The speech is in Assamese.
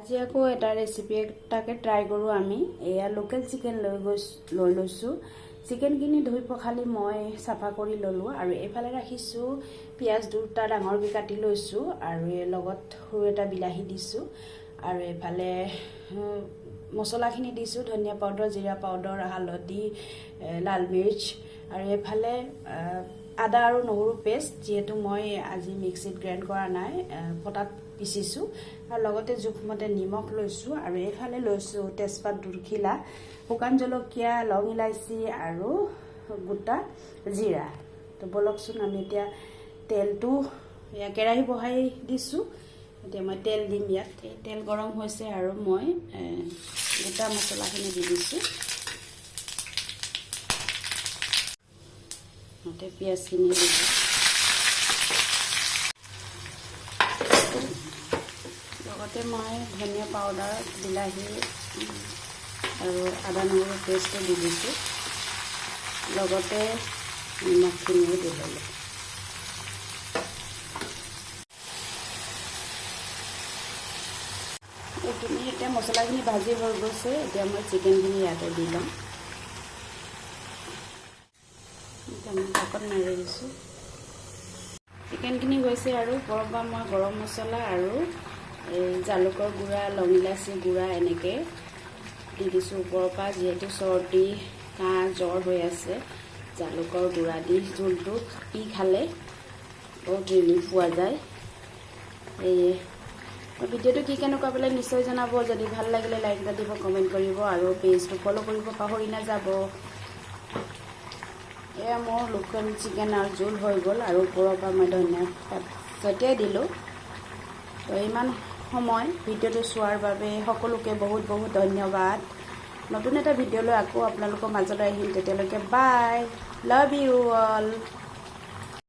আজি আকৌ এটা ৰেচিপি এটাকে ট্ৰাই কৰোঁ আমি। এয়া লোকেল চিকেন লৈ লৈছোঁ। চিকেনখিনি ধুই পখালি মই চাফা কৰি ল'লোঁ আৰু এইফালে ৰাখিছোঁ পিঁয়াজ দুটা ডাঙৰকৈ কাটি লৈছোঁ আৰু এই লগত সৰু এটা বিলাহী দিছোঁ আৰু এইফালে মছলাখিনি দিছোঁ ধনিয়া পাউডাৰ, জিৰা পাউডাৰ, হালধি, লাল মিৰ্চ আৰু এইফালে আদা আৰু নহৰু পেষ্ট, যিহেতু মই আজি মিক্সিত গ্ৰাইণ্ড কৰা নাই, পটাত পিচিছোঁ আৰু লগতে জোখমতে নিমখ লৈছোঁ আৰু এইফালে লৈছোঁ তেজপাত, দুখিলা, শুকান জলকীয়া, লং ইলাচি আৰু গোটা জিৰা। তো বলকচোন আমি এতিয়া তেলটো কেৰাহী বহাই দিছোঁ। এতিয়া মই তেল দিম ইয়াত। এই তেল গৰম হৈছে আৰু মই গোটা মছলাখিনি দি দিছোঁ। মতে পিঁয়াজখিনি দিছোঁ। লগতে মই ধনিয়া পাউডাৰ, বিলাহী আৰু আদা নহৰু পেষ্টটো দি দিছোঁ। লগতে নিমখখিনিও দি ল'লোঁ। এইখিনি এতিয়া মছলাখিনি ভাজি হৈ গৈছে। এতিয়া মই চিকেনখিনি ইয়াতে দি ল'ম। এতিয়া মই ঢাকন মাৰি দিছোঁ। চিকেনখিনি গৈছে আৰু ওপৰৰ পৰা মই গৰম মছলা আৰু এই জালুকৰ গুড়া, লং ইলাচি গুড়া এনেকৈ দি দিছোঁ ওপৰৰ পৰা। যিহেতু চৰ্দি, কাহ, জ্বৰ হৈ আছে, জালুকৰ গুড়া দি জোলটো পি খালে বহুত ৰিলিফ পোৱা যায়। এই ভিডিঅ'টো কি কেনেকুৱা পালে নিশ্চয় জনাব। যদি ভাল লাগিলে লাইক এটা দিব, কমেণ্ট কৰিব আৰু পেজটো ফ'ল' কৰিব পাহৰি নাযাব। এয়া মোৰ লোকেল চিকেনৰ জোল হৈ গ'ল আৰু ওপৰৰ পৰা মই ধনিয়া পাত ছটিয়াই দিলোঁ। তো ইমান সময় ভিডিঅ'টো চোৱাৰ বাবে সকলোকে বহুত বহুত ধন্যবাদ। নতুন এটা ভিডিঅ' লৈ আকৌ আপোনালোকৰ মাজলৈ আহিম। তেতিয়ালৈকে বাই, লাভ ইউ অল।